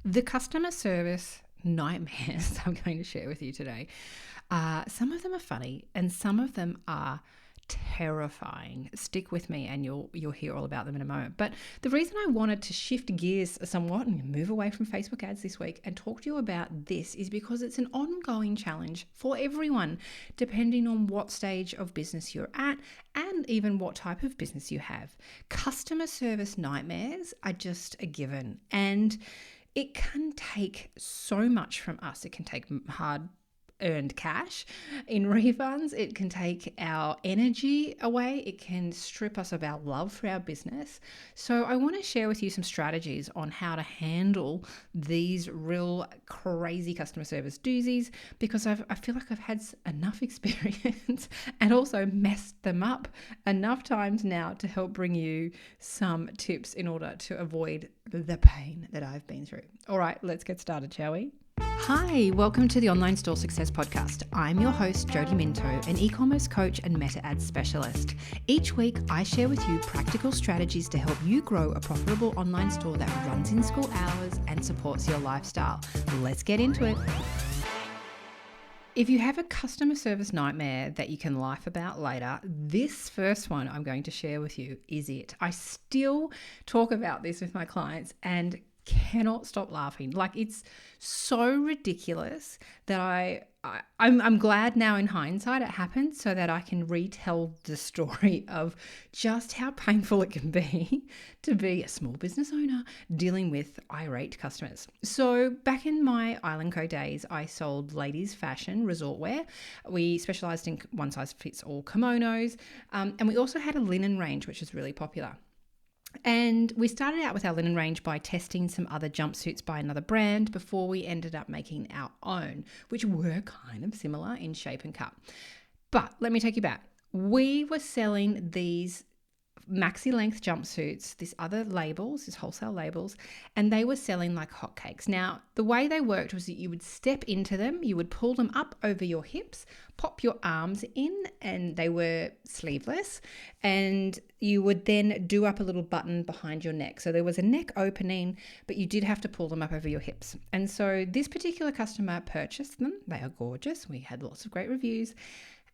The customer service nightmares I'm going to share with you today, some of them are funny and some of them are terrifying. Stick with me and you'll hear all about them in a moment. But the reason I wanted to shift gears somewhat and move away from Facebook ads this week and talk to you about this is because it's an ongoing challenge for everyone, depending on what stage of business you're at and even what type of business you have. Customer service nightmares are just a given, and it can take so much from us. It can take hard earned cash in refunds. It can take our energy away. It can strip us of our love for our business. So I want to share with you some strategies on how to handle these real crazy customer service doozies, because I feel like I've had enough experience and also messed them up enough times now to help bring you some tips in order to avoid the pain that I've been through. All right, let's get started, shall we? Hi, welcome to the Online Store Success Podcast. I'm your host, Jody Minto, an e-commerce coach and meta ads specialist. Each week, I share with you practical strategies to help you grow a profitable online store that runs in school hours and supports your lifestyle. Let's get into it. If you have a customer service nightmare that you can laugh about later, this first one I'm going to share with you is it. I still talk about this with my clients and cannot stop laughing. Like, it's so ridiculous that I'm glad now in hindsight it happened so that I can retell the story of just how painful it can be to be a small business owner dealing with irate customers. So back in my Island Co days, I sold ladies fashion resort wear. We specialized in one size fits all kimonos, and we also had a linen range, which is really popular. And we started out with our linen range by testing some other jumpsuits by another brand before we ended up making our own, which were kind of similar in shape and cut. But let me take you back. We were selling these maxi length jumpsuits, these other labels, these wholesale labels, and they were selling like hotcakes. Now, the way they worked was that you would step into them, you would pull them up over your hips, pop your arms in, and they were sleeveless, and you would then do up a little button behind your neck. So there was a neck opening, but you did have to pull them up over your hips. And so this particular customer purchased them. They are gorgeous. We had lots of great reviews.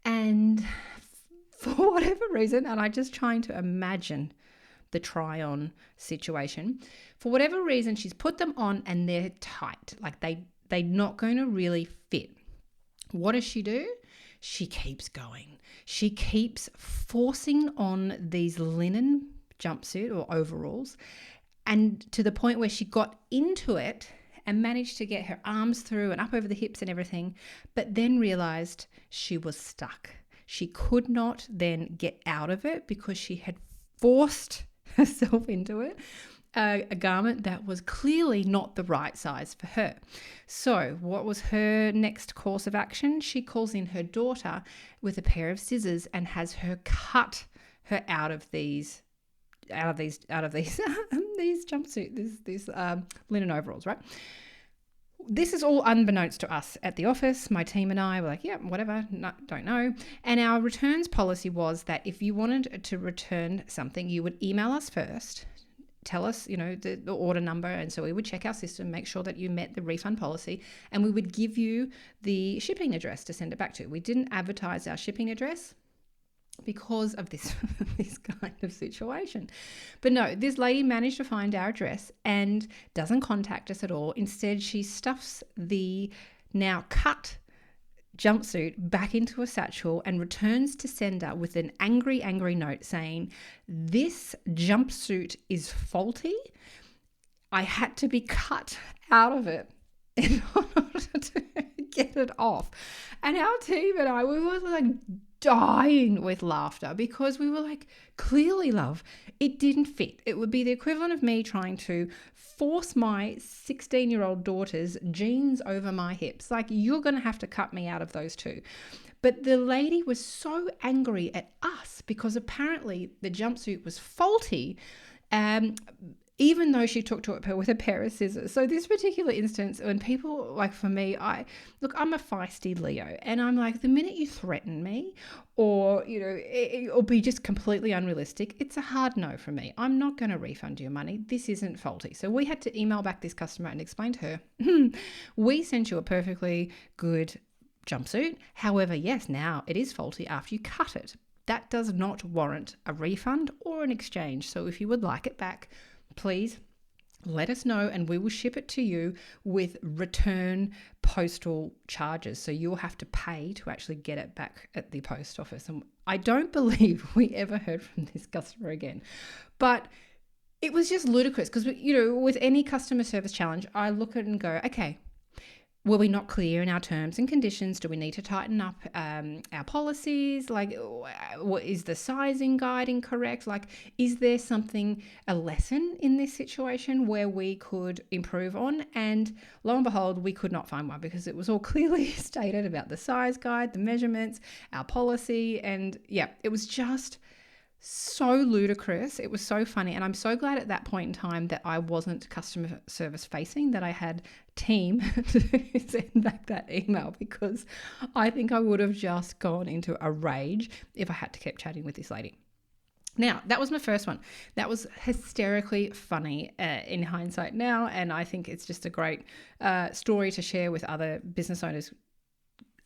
And for whatever reason, and I'm just trying to imagine the try-on situation, for whatever reason, she's put them on and they're tight. Like they're not going to really fit. What does she do? She keeps going. She keeps forcing on these linen jumpsuit or overalls, and to the point where she got into it and managed to get her arms through and up over the hips and everything, but then realized she was stuck. She could not then get out of it because she had forced herself into it, a garment that was clearly not the right size for her. So what was her next course of action? She calls in her daughter with a pair of scissors and has her cut her out of these these jumpsuit, these linen overalls, right? This is all unbeknownst to us at the office. My team and I were like, yeah, whatever, don't know. And our returns policy was that if you wanted to return something, you would email us first, tell us, the order number. And so we would check our system, make sure that you met the refund policy, and we would give you the shipping address to send it back to. We didn't advertise our shipping address because of this kind of situation. But no, this lady managed to find our address and doesn't contact us at all. Instead, she stuffs the now cut jumpsuit back into a satchel and returns to sender with an angry note saying, "This jumpsuit is faulty. I had to be cut out of it in order to get it off." And our team and I, we were like dying with laughter because we were like, clearly, love, it didn't fit. It would be the equivalent of me trying to force my 16-year-old daughter's jeans over my hips. Like, you're going to have to cut me out of those two. But the lady was so angry at us because apparently the jumpsuit was faulty. even though she took to it with a pair of scissors. So this particular instance, when people, like for me, I'm a feisty Leo, and I'm like, the minute you threaten me or, or be just completely unrealistic, it's a hard no from me. I'm not going to refund your money. This isn't faulty. So we had to email back this customer and explain to her, we sent you a perfectly good jumpsuit. However, yes, now it is faulty after you cut it. That does not warrant a refund or an exchange. So if you would like it back, please let us know and we will ship it to you with return postal charges. So you'll have to pay to actually get it back at the post office. And I don't believe we ever heard from this customer again. But it was just ludicrous because, with any customer service challenge, I look at it and go, okay, were we not clear in our terms and conditions? Do we need to tighten up our policies? Like, is the sizing guide incorrect? Like, is there a lesson in this situation where we could improve on? And lo and behold, we could not find one because it was all clearly stated about the size guide, the measurements, our policy. And yeah, it was just so ludicrous. It was so funny. And I'm so glad at that point in time that I wasn't customer service facing, that I had team to send back that email, because I think I would have just gone into a rage if I had to keep chatting with this lady. Now, that was my first one. That was hysterically funny in hindsight now. And I think it's just a great story to share with other business owners,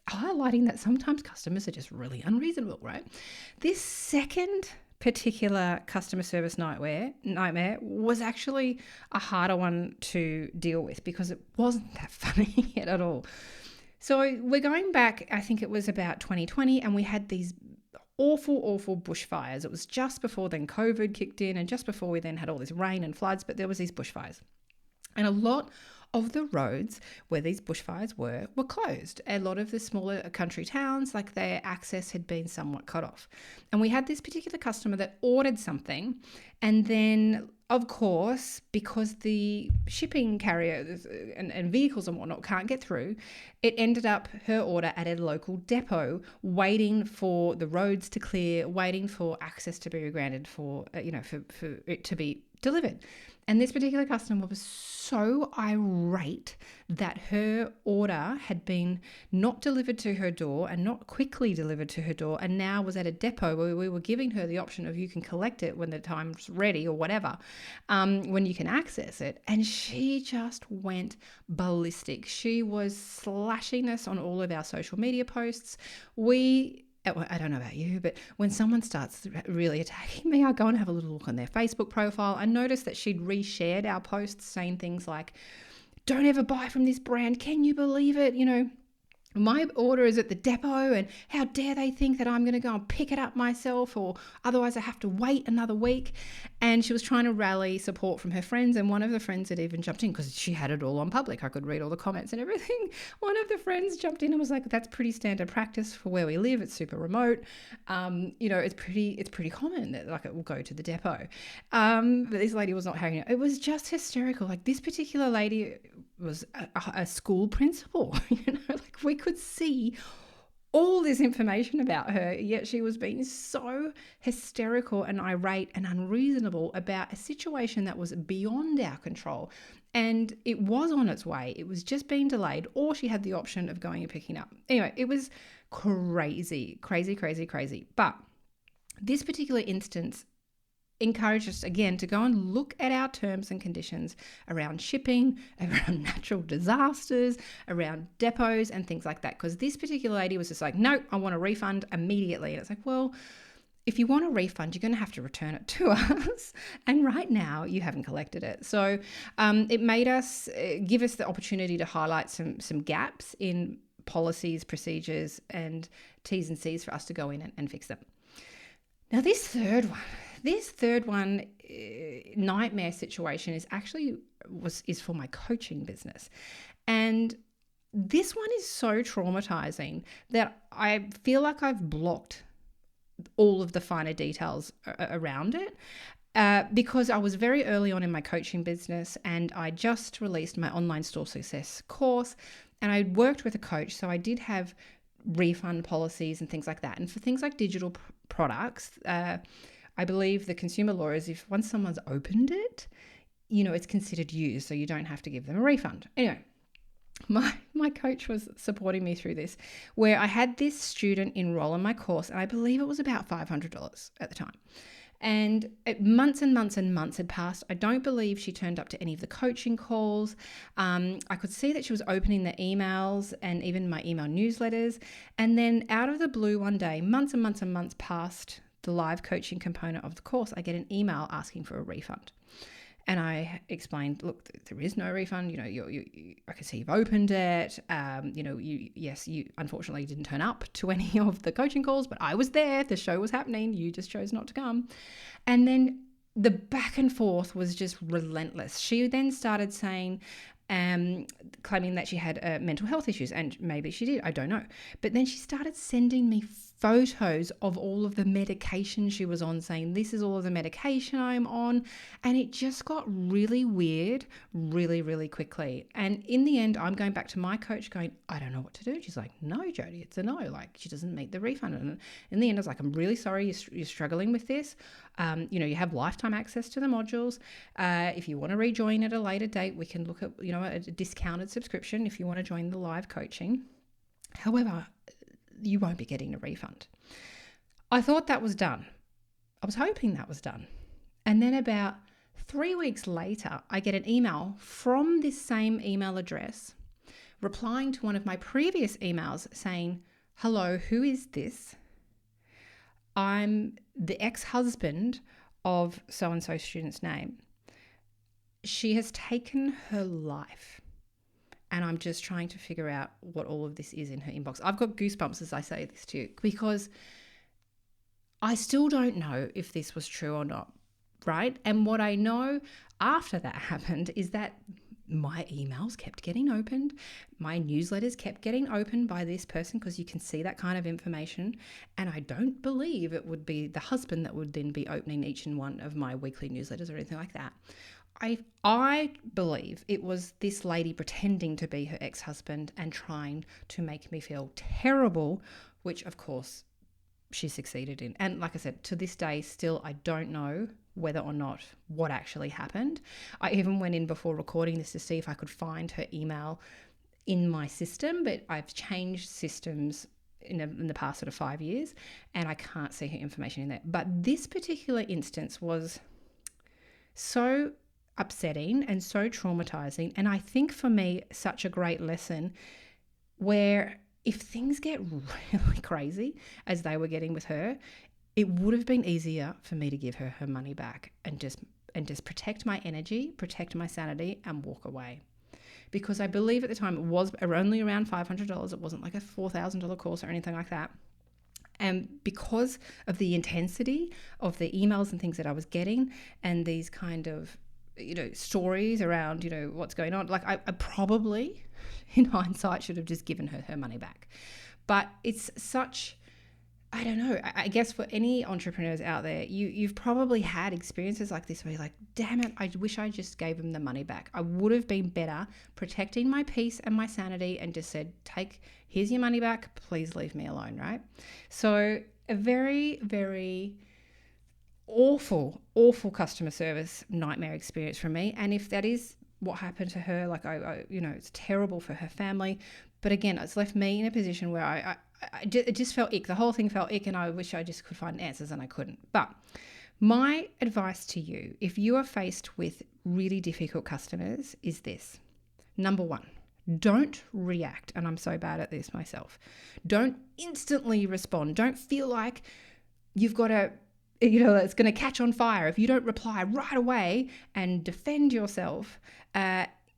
highlighting that sometimes customers are just really unreasonable, right? This second particular customer service nightmare was actually a harder one to deal with because it wasn't that funny yet at all. So we're going back, I think it was about 2020, and we had these awful bushfires. It was just before then COVID kicked in, and just before we then had all this rain and floods, but there was these bushfires. And a lot of the roads where these bushfires were closed. A lot of the smaller country towns, like their access had been somewhat cut off. And we had this particular customer that ordered something, and then, of course, because the shipping carriers and vehicles and whatnot can't get through, it ended up her order at a local depot, waiting for the roads to clear, waiting for access to be granted for it to be delivered. And this particular customer was so irate that her order had been not delivered to her door and not quickly delivered to her door, and now was at a depot where we were giving her the option of you can collect it when the time's ready or whatever, when you can access it. And she just went ballistic. She was slashing us on all of our social media posts. I don't know about you, but when someone starts really attacking me, I go and have a little look on their Facebook profile. I noticed that she'd reshared our posts saying things like, don't ever buy from this brand. Can you believe it? My order is at the depot, and how dare they think that I'm going to go and pick it up myself, or otherwise I have to wait another week. And she was trying to rally support from her friends, and one of the friends had even jumped in because she had it all on public. I could read all the comments and everything. One of the friends jumped in and was like, that's pretty standard practice for where we live. It's super remote. It's pretty common that like it will go to the depot. But this lady was not having it. It was just hysterical. Like, this particular lady was a school principal, like we could see all this information about her, yet she was being so hysterical and irate and unreasonable about a situation that was beyond our control. And it was on its way. It was just being delayed, or she had the option of going and picking up. Anyway, it was crazy. But this particular instance encourage us again to go and look at our terms and conditions around shipping, around natural disasters, around depots and things like that. Because this particular lady was just like, no, I want a refund immediately. And it's like, well, if you want a refund, you're going to have to return it to us. And right now you haven't collected it. So it made us give us the opportunity to highlight some gaps in policies, procedures, and T's and C's for us to go in and fix them. Now, this third one nightmare situation is for my coaching business. And this one is so traumatizing that I feel like I've blocked all of the finer details around it. Because I was very early on in my coaching business, and I just released my online store success course, and I worked with a coach. So I did have refund policies and things like that. And for things like digital products, I believe the consumer law is if once someone's opened it, it's considered used, so you don't have to give them a refund. Anyway, my coach was supporting me through this, where I had this student enroll in my course, and I believe it was about $500 at the time. And months and months and months had passed. I don't believe she turned up to any of the coaching calls. I could see that she was opening the emails and even my email newsletters. And then out of the blue one day, months and months and months past the live coaching component of the course, I get an email asking for a refund. And I explained, look, there is no refund. I can see you've opened it. You unfortunately didn't turn up to any of the coaching calls, but I was there. The show was happening. You just chose not to come. And then the back and forth was just relentless. She then started saying, claiming that she had mental health issues, and maybe she did, I don't know. But then she started sending me photos of all of the medication she was on, saying this is all of the medication I'm on, and it just got really weird really, really quickly. And in the end, I'm going back to my coach going, I don't know what to do. She's like, no, Jody, it's a no. Like, she doesn't meet the refund. And in the end, I was like, I'm really sorry you're struggling with this. You have lifetime access to the modules. If you want to rejoin at a later date, we can look at, a discounted subscription if you want to join the live coaching. However, you won't be getting a refund. I thought that was done. I was hoping that was done. And then about 3 weeks later, I get an email from this same email address replying to one of my previous emails saying, hello, who is this? I'm the ex-husband of so-and-so student's name. She has taken her life. And I'm just trying to figure out what all of this is in her inbox. I've got goosebumps as I say this to you, because I still don't know if this was true or not, right? And what I know after that happened is that my emails kept getting opened. My newsletters kept getting opened by this person, because you can see that kind of information. And I don't believe it would be the husband that would then be opening each and one of my weekly newsletters or anything like that. I believe it was this lady pretending to be her ex-husband and trying to make me feel terrible, which of course she succeeded in. And like I said, to this day, still, I don't know whether or not what actually happened. I even went in before recording this to see if I could find her email in my system, but I've changed systems in the past sort of 5 years, and I can't see her information in there. But this particular instance was so upsetting and so traumatizing, and I think for me such a great lesson, where if things get really crazy as they were getting with her, it would have been easier for me to give her her money back and just protect my energy, protect my sanity, and walk away. Because I believe at the time it was only around $500. It wasn't like a $4,000 course or anything like that. And because of the intensity of the emails and things that I was getting, and these kind of stories around, what's going on. Like I probably, in hindsight, should have just given her her money back. But it's such, I don't know, I guess for any entrepreneurs out there, you've probably had experiences like this where you're like, damn it, I wish I just gave them the money back. I would have been better protecting my peace and my sanity and just said, here's your money back, please leave me alone, right? So a very, very awful customer service nightmare experience for me. And if that is what happened to her, like it's terrible for her family. But again, it's left me in a position where it just felt ick. The whole thing felt ick, and I wish I just could find answers, and I couldn't. But my advice to you, if you are faced with really difficult customers, is this. Number one, don't react. And I'm so bad at this myself. Don't instantly respond. Don't feel like you've got to, it's going to catch on fire. If you don't reply right away and defend yourself,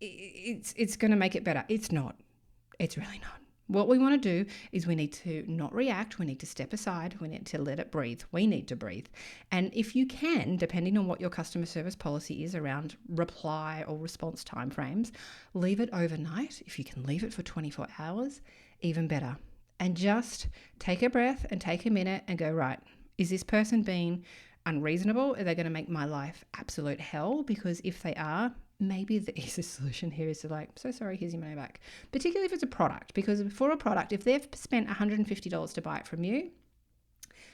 it's going to make it better. It's not. It's really not. What we want to do is we need to not react. We need to step aside. We need to let it breathe. We need to breathe. And if you can, depending on what your customer service policy is around reply or response timeframes, leave it overnight. If you can leave it for 24 hours, even better. And just take a breath and take a minute and go, right, is this person being unreasonable? Are they going to make my life absolute hell? Because if they are, maybe the easiest solution here is to so sorry, here's your money back. Particularly if it's a product, because for a product, if they've spent $150 to buy it from you,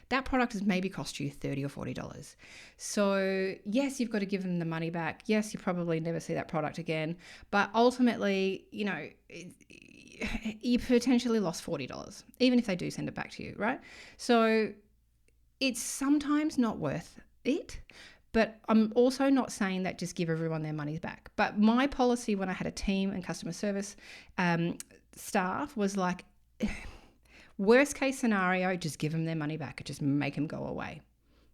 that product has maybe cost you $30 or $40. So yes, you've got to give them the money back. Yes, you probably never see that product again, but ultimately, you potentially lost $40, even if they do send it back to you, right? So it's sometimes not worth it, but I'm also not saying that just give everyone their money back. But my policy when I had a team and customer service staff was like, worst case scenario, just give them their money back, or just make them go away.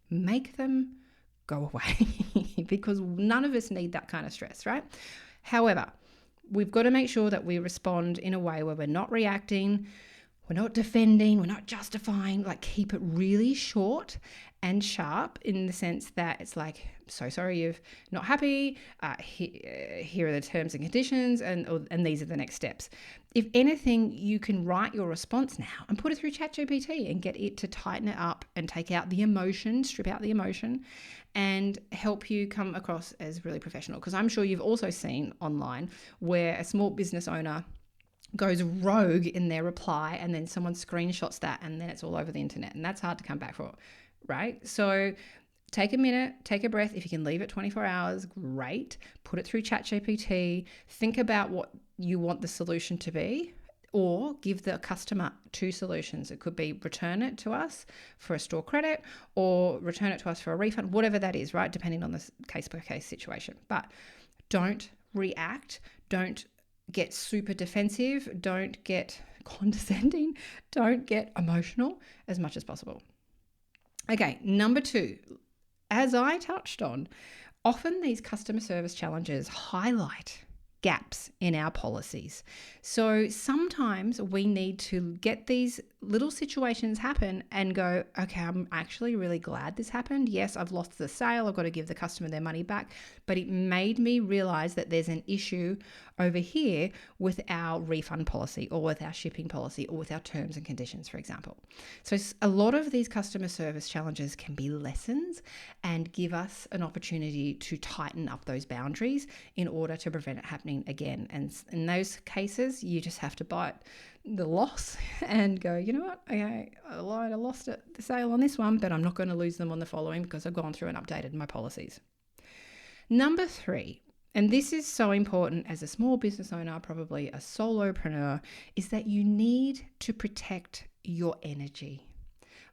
Make them go away because none of us need that kind of stress, right? However, we've got to make sure that we respond in a way where we're not reacting, we're not defending, we're not justifying, like keep it really short and sharp in the sense that it's like, so sorry you're not happy, here are the terms and conditions, and these are the next steps. If anything, you can write your response now and put it through ChatGPT and get it to tighten it up and take out the emotion, strip out the emotion, and help you come across as really professional. Because I'm sure you've also seen online where a small business owner goes rogue in their reply and then someone screenshots that and then it's all over the internet, and that's hard to come back for, right? So take a minute, take a breath. If you can leave it 24 hours, great. Put it through ChatGPT. Think about what you want the solution to be, or give the customer two solutions. It could be return it to us for a store credit or return it to us for a refund, whatever that is, right? Depending on the case-by-case situation. But don't react. Don't get super defensive. Don't get condescending. Don't get emotional as much as possible. Okay, number 2, as I touched on, often these customer service challenges highlight gaps in our policies. So sometimes we need to get these little situations happen and go, okay, I'm actually really glad this happened. Yes, I've lost the sale. I've got to give the customer their money back. But it made me realize that there's an issue over here with our refund policy or with our shipping policy or with our terms and conditions, for example. So a lot of these customer service challenges can be lessons and give us an opportunity to tighten up those boundaries in order to prevent it happening again. And in those cases, you just have to bite the loss and go, you know what, okay, I lied, I lost the sale on this one, but I'm not going to lose them on the following because I've gone through and updated my policies. Number 3, and this is so important as a small business owner, probably a solopreneur, is that you need to protect your energy.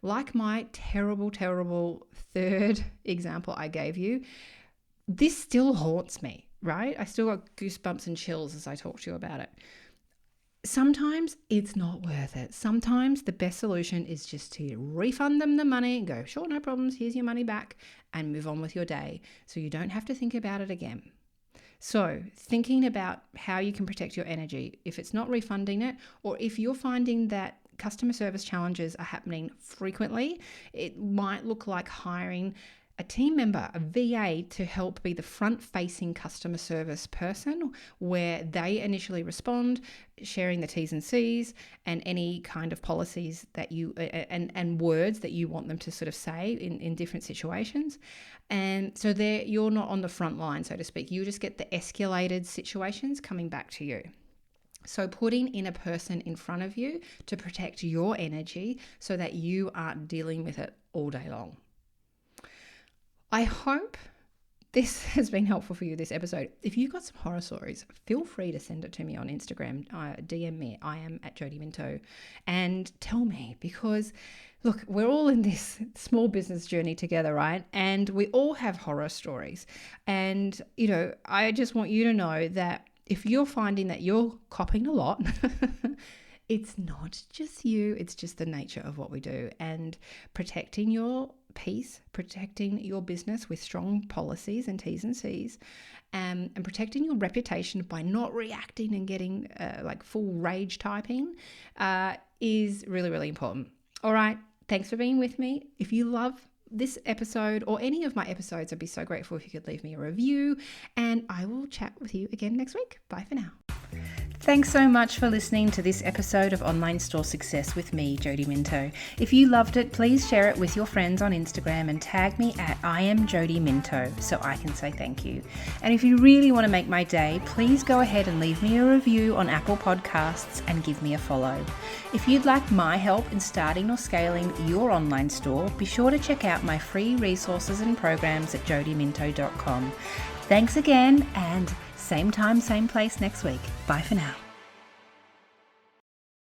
Like my terrible, terrible third example I gave you, this still haunts me, right? I still got goosebumps and chills as I talk to you about it. Sometimes it's not worth it. Sometimes the best solution is just to refund them the money and go, sure, no problems, here's your money back, and move on with your day so you don't have to think about it again. So thinking about how you can protect your energy, if it's not refunding it, or if you're finding that customer service challenges are happening frequently, it might look like hiring a team member, a VA, to help be the front-facing customer service person where they initially respond, sharing the T's and C's and any kind of policies that you and words that you want them to sort of say in different situations. And so you're not on the front line, so to speak. You just get the escalated situations coming back to you. So putting in a person in front of you to protect your energy so that you aren't dealing with it all day long. I hope this has been helpful for you, this episode. If you've got some horror stories, feel free to send it to me on Instagram. DM me. I am at Jodie Minto, and tell me, because look, we're all in this small business journey together, right? And we all have horror stories. And, I just want you to know that if you're finding that you're copping a lot, it's not just you, it's just the nature of what we do. And protecting your peace, protecting your business with strong policies and T's and C's, and protecting your reputation by not reacting and getting like full rage typing is really, really important. All right, thanks for being with me. If you love this episode or any of my episodes, I'd be so grateful if you could leave me a review, and I will chat with you again next week. Bye for now. Thanks so much for listening to this episode of Online Store Success with me, Jody Minto. If you loved it, please share it with your friends on Instagram and tag me at I am Jody Minto so I can say thank you. And if you really want to make my day, please go ahead and leave me a review on Apple Podcasts and give me a follow. If you'd like my help in starting or scaling your online store, be sure to check out my free resources and programs at jodyminto.com. Thanks again, and same time, same place next week. Bye for now.